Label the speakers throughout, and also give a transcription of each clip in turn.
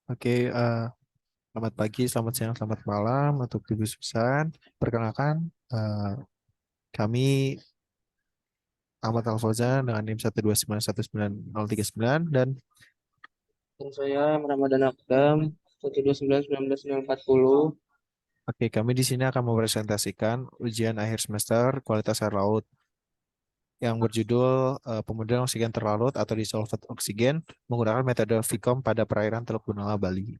Speaker 1: Oke, selamat pagi, selamat siang, selamat malam untuk Ibu Susan. Perkenalkan, kami Ahmad Al-Fauzan dengan NIM 129191039 dan
Speaker 2: Dan saya Ramadan Akdam 1291940.
Speaker 1: oke, kami di sini akan mempresentasikan ujian akhir semester kualitas air laut yang berjudul pemodelan oksigen terlarut atau dissolved oksigen menggunakan metode VCOM pada perairan Teluk Benua, Bali.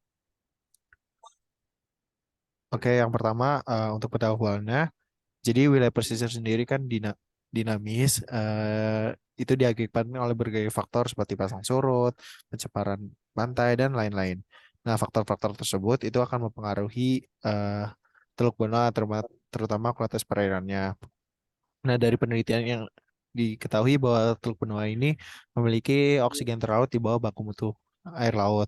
Speaker 1: Oke, yang pertama untuk pendahuluannya. Jadi wilayah pesisir sendiri kan dinamis, itu diakibatkan oleh berbagai faktor seperti pasang surut, pencemaran pantai, dan lain-lain. Nah, faktor-faktor tersebut itu akan mempengaruhi Teluk Benoa, terutama kualitas perairannya. Nah, dari penelitian yang diketahui bahwa Teluk Benoa ini memiliki oksigen terlarut di bawah baku mutu air laut.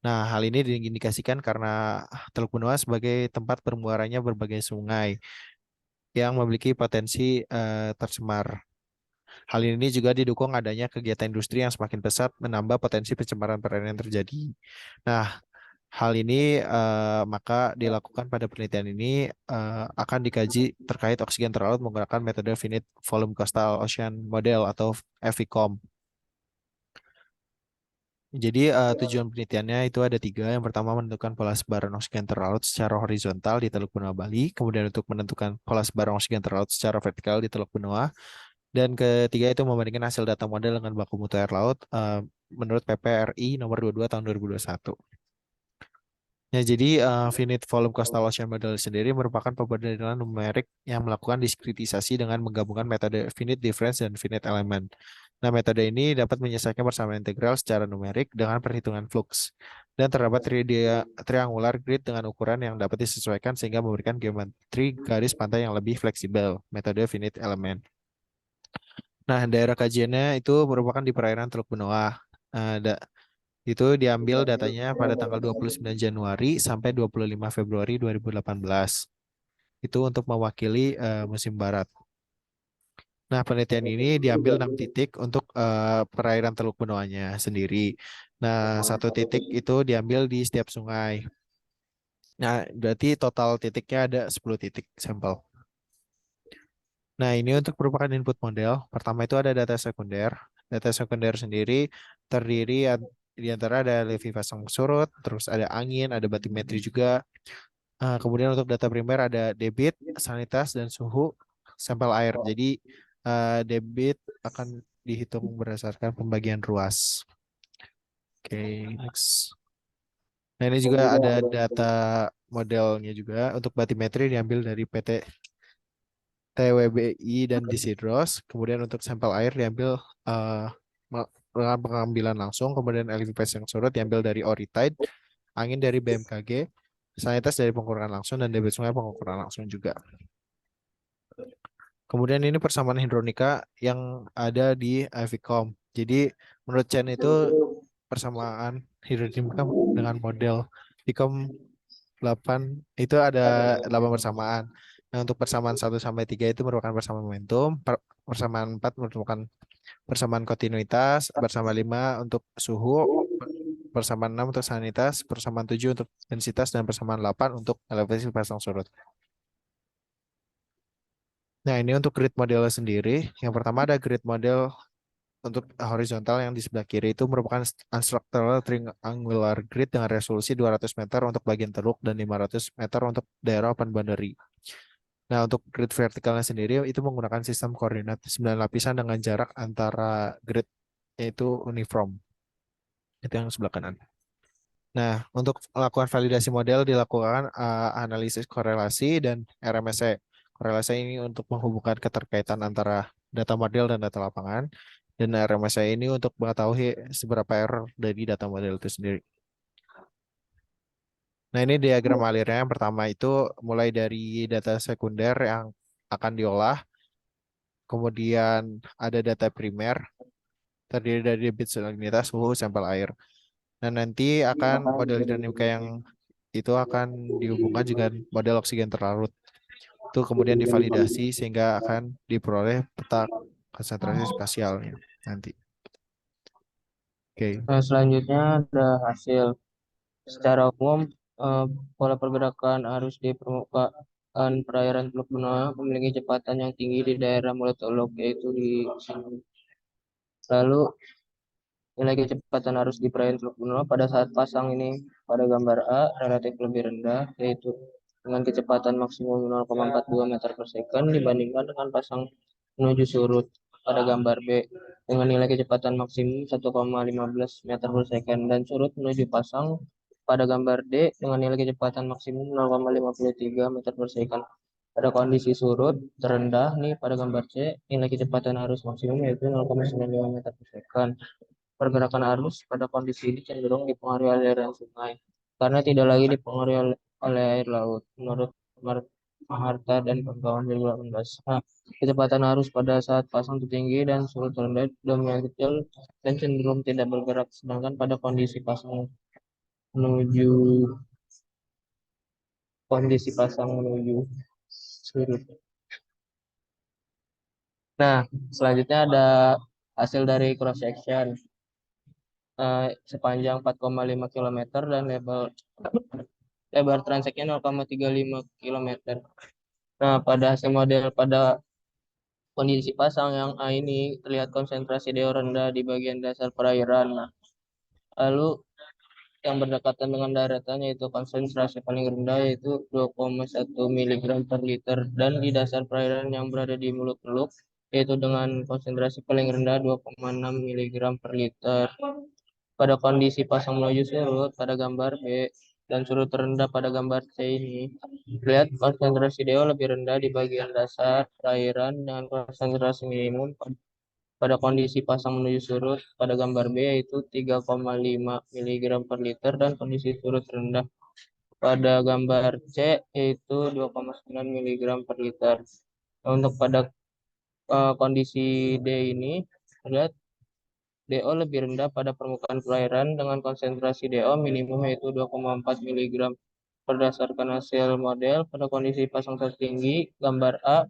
Speaker 1: Nah, hal ini diindikasikan karena Teluk Benoa sebagai tempat bermuaranya berbagai sungai yang memiliki potensi tercemar. Hal ini juga didukung adanya kegiatan industri yang semakin pesat menambah potensi pencemaran perairan yang terjadi. Nah, hal ini maka dilakukan pada penelitian ini akan dikaji terkait oksigen terlarut menggunakan metode finite volume coastal ocean model atau FVCOM. Jadi tujuan penelitiannya itu ada tiga. Yang pertama menentukan pola sebaran oksigen terlarut secara horizontal di Teluk Benua Bali. Kemudian untuk menentukan pola sebaran oksigen terlarut secara vertikal di Teluk Benua. Dan ketiga itu membandingkan hasil data model dengan baku mutu air laut menurut PPRI nomor 22 tahun 2021. Ya, jadi finite volume coastal ocean model sendiri merupakan pemodelan numerik yang melakukan diskritisasi dengan menggabungkan metode finite difference dan finite element. Nah, metode ini dapat menyelesaikan persamaan integral secara numerik dengan perhitungan flux. Dan terdapat triangular grid dengan ukuran yang dapat disesuaikan sehingga memberikan geometri garis pantai yang lebih fleksibel, metode finite element. Nah, daerah kajiannya itu merupakan di perairan Teluk Benoa. Itu diambil datanya pada tanggal 29 Januari sampai 25 Februari 2018. Itu untuk mewakili musim barat. Nah, penelitian ini diambil 6 titik untuk perairan Teluk Benoanya sendiri. Nah, satu titik itu diambil di setiap sungai. Nah, berarti total titiknya ada 10 titik sampel. Nah, ini untuk merupakan input model. Pertama itu ada data sekunder. Data sekunder sendiri terdiri di antara ada levy pasang surut, terus ada angin, ada batimetri juga. Kemudian untuk data primer ada debit, sanitas, dan suhu sampel air. Jadi debit akan dihitung berdasarkan pembagian ruas. Oke, next. Nah, ini juga ada data modelnya juga. Untuk batimetri diambil dari PT TWBI dan Disidros. Kemudian untuk sampel air diambil eh, dengan pengambilan langsung. Kemudian elevasi yang surut diambil dari Oritide, angin dari BMKG, sanitas dari pengukuran langsung, dan debit sungai pengukuran langsung juga. Kemudian ini persamaan hidronika yang ada di IVCOM. Jadi menurut Chen itu persamaan hidronika dengan model IVCOM 8 itu ada 8 persamaan. Nah, untuk persamaan 1 sampai 3 itu merupakan persamaan momentum, persamaan 4 merupakan persamaan kontinuitas, persamaan 5 untuk suhu, persamaan 6 untuk sanititas, persamaan 7 untuk densitas, dan persamaan 8 untuk elevasi pasang surut. Nah, ini untuk grid model sendiri. Yang pertama ada grid model untuk horizontal yang di sebelah kiri itu merupakan unstructural triangular grid dengan resolusi 200 meter untuk bagian teluk dan 500 meter untuk daerah open boundary. Nah, untuk grid vertikalnya sendiri itu menggunakan sistem koordinat 9 lapisan dengan jarak antara grid yaitu uniform. Itu yang sebelah kanan. Nah, untuk melakukan validasi model dilakukan analisis korelasi dan RMSE. Korelasi ini untuk menghubungkan keterkaitan antara data model dan data lapangan. Dan RMSE ini untuk mengetahui seberapa error dari data model itu sendiri. Nah, ini diagram alirnya. Yang pertama itu mulai dari data sekunder yang akan diolah. Kemudian ada data primer, terdiri dari debit salinitas, suhu, sampel air. Dan nanti akan model hidrodinamika yang itu akan dihubungkan dengan model oksigen terlarut. Itu kemudian divalidasi sehingga akan diperoleh peta konsentrasi spasialnya nanti. Oke.
Speaker 2: Selanjutnya ada hasil. Secara umum, pola pergerakan arus di permukaan perairan Teluk Benoa memiliki kecepatan yang tinggi di daerah Mulut Teluk, yaitu di sini. Lalu nilai kecepatan arus di perairan Teluk Benoa pada saat pasang ini pada gambar A relatif lebih rendah, yaitu dengan kecepatan maksimum 0,42 meter per second dibandingkan dengan pasang menuju surut pada gambar B dengan nilai kecepatan maksimum 1,15 meter per second, dan surut menuju pasang pada gambar D dengan nilai kecepatan maksimum 0,53 meter per second. Pada kondisi surut terendah nih pada gambar C, nilai kecepatan arus maksimum yaitu 0,95 meter per second. Pergerakan arus pada kondisi ini cenderung dipengaruhi aliran sungai karena tidak lagi dipengaruhi oleh air laut. Menurut Maharta dan kawan-kawan 2018. Nah, kecepatan arus pada saat pasang tertinggi dan surut rendah dominan kecil dan cenderung tidak bergerak, sedangkan pada menuju kondisi pasang menuju surut. Nah, selanjutnya ada hasil dari cross section sepanjang 4,5 km dan lebar transeknya 0,35 km. Nah, pada hasil model pada kondisi pasang yang A ini terlihat konsentrasi DO rendah di bagian dasar perairan. Nah, lalu yang berdekatan dengan daratan yaitu konsentrasi paling rendah yaitu 2,1 mg per liter, dan di dasar perairan yang berada di mulut teluk yaitu dengan konsentrasi paling rendah 2,6 mg per liter. Pada kondisi pasang menuju surut pada gambar B dan surut terendah pada gambar C ini, lihat konsentrasi DO lebih rendah di bagian dasar perairan dengan konsentrasi minimum pada kondisi pasang menuju surut pada gambar B yaitu 3,5 mg per liter, dan kondisi surut rendah pada gambar C yaitu 2,9 mg per liter. Nah, untuk pada kondisi D ini, lihat DO lebih rendah pada permukaan perairan dengan konsentrasi DO minimum yaitu 2,4 mg. Berdasarkan hasil model pada kondisi pasang tertinggi gambar A,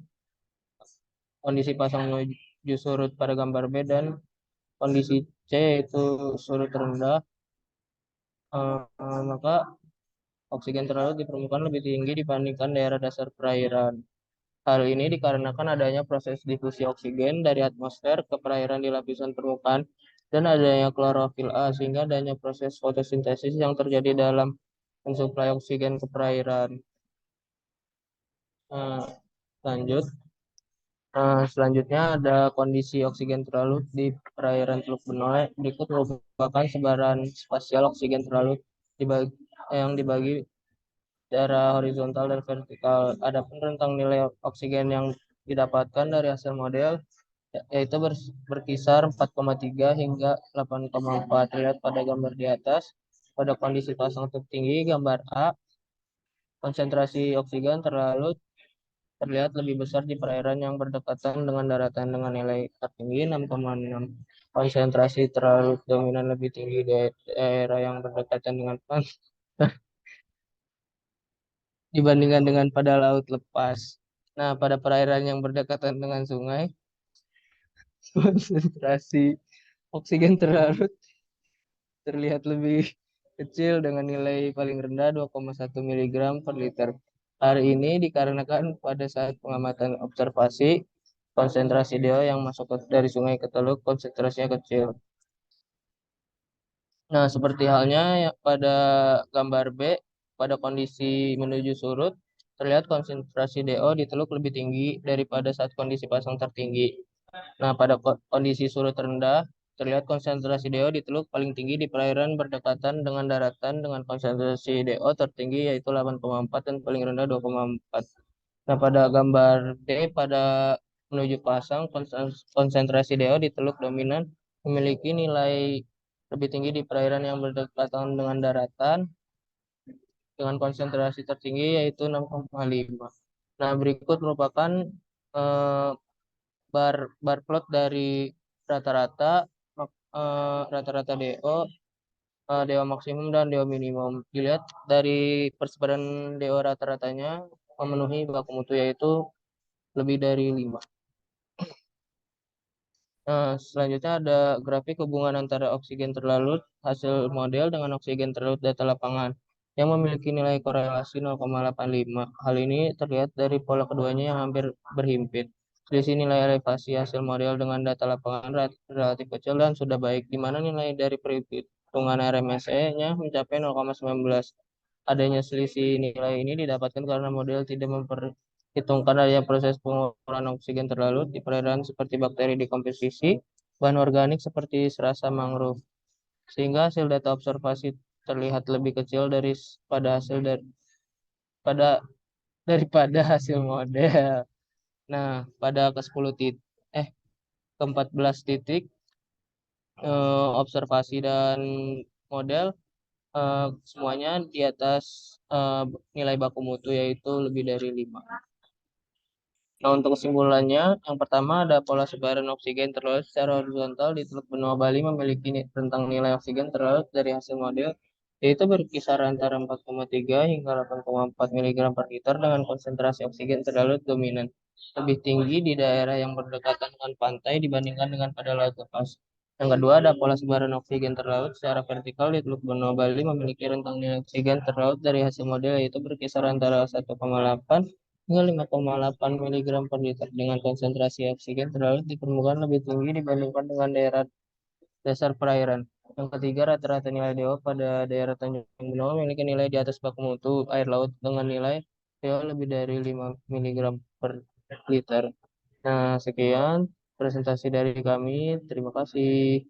Speaker 2: kondisi pasang menuju surut pada gambar B, dan kondisi C yaitu surut rendah, maka oksigen terlarut di permukaan lebih tinggi dibandingkan daerah dasar perairan. Hal ini dikarenakan adanya proses difusi oksigen dari atmosfer ke perairan di lapisan permukaan dan adanya klorofil A, sehingga adanya proses fotosintesis yang terjadi dalam mensuplai oksigen ke perairan. Nah, lanjut. Selanjutnya ada kondisi oksigen terlarut di perairan Teluk Benoa. Berikut merupakan sebaran spasial oksigen terlarut yang dibagi secara horizontal dan vertikal. Adapun rentang nilai oksigen yang didapatkan dari hasil model yaitu berkisar 4,3 hingga 8,4. Terlihat pada gambar di atas. Pada kondisi pasang tertinggi gambar A, konsentrasi oksigen terlarut terlihat lebih besar di perairan yang berdekatan dengan daratan dengan nilai tertinggi 6,6. Konsentrasi terlarut dominan lebih tinggi di daerah yang berdekatan dengan pantai dibandingkan dengan pada laut lepas. Nah, pada perairan yang berdekatan dengan sungai, konsentrasi oksigen terlarut terlihat lebih kecil dengan nilai paling rendah 2,1 mg per liter. Hari ini dikarenakan pada saat pengamatan observasi, konsentrasi DO yang masuk dari sungai ke teluk konsentrasinya kecil. Nah, seperti halnya pada gambar B, pada kondisi menuju surut, terlihat konsentrasi DO di teluk lebih tinggi daripada saat kondisi pasang tertinggi. Nah, pada kondisi surut rendah, terlihat konsentrasi DO di teluk paling tinggi di perairan berdekatan dengan daratan dengan konsentrasi DO tertinggi yaitu 8,4 dan paling rendah 2,4. Nah, pada gambar D, pada menuju pasang, konsentrasi DO di teluk dominan memiliki nilai lebih tinggi di perairan yang berdekatan dengan daratan dengan konsentrasi tertinggi yaitu 6,5. Nah, berikut merupakan eh, bar plot dari rata-rata rata-rata DO, DO maksimum dan DO minimum. Dilihat dari persebaran DO rata-ratanya memenuhi baku mutu yaitu lebih dari 5. Nah, selanjutnya ada grafik hubungan antara oksigen terlarut hasil model dengan oksigen terlarut data lapangan yang memiliki nilai korelasi 0,85. Hal ini terlihat dari pola keduanya yang hampir berhimpit. Selisih nilai elevasi hasil model dengan data lapangan relatif kecil dan sudah baik, di mana nilai dari perhitungan RMSE-nya mencapai 0,19. Adanya selisih nilai ini didapatkan karena model tidak memperhitungkan adanya proses pengurang oksigen terlarut di perairan seperti bakteri dekomposisi, bahan organik seperti serasa mangrove, sehingga hasil data observasi terlihat lebih kecil pada hasil pada daripada hasil model. Nah, pada ke-10 titik ke-14 titik observasi dan model semuanya di atas eh, nilai baku mutu yaitu lebih dari 5. Nah, untuk kesimpulannya, yang pertama ada pola sebaran oksigen terlalu secara horizontal di Teluk Benua Bali memiliki rentang nilai oksigen terlalu dari hasil model, yaitu berkisar antara 4,3 hingga 8,4 mg per liter dengan konsentrasi oksigen terlalu dominan. Lebih tinggi di daerah yang berdekatan dengan pantai dibandingkan dengan pada laut lepas. Yang kedua ada pola sebaran oksigen terlaut secara vertikal di Teluk Benua Bali memiliki rentang nilai oksigen terlaut dari hasil model yaitu berkisar antara 1,8 hingga 5,8 miligram per liter dengan konsentrasi oksigen terlalu di permukaan lebih tinggi dibandingkan dengan daerah dasar perairan. Yang ketiga, rata-rata nilai DO pada daerah Tanjung Benoa memiliki nilai di atas baku mutu air laut dengan nilai DO lebih dari 5 miligram per liter. Nah, sekian presentasi dari kami. Terima kasih.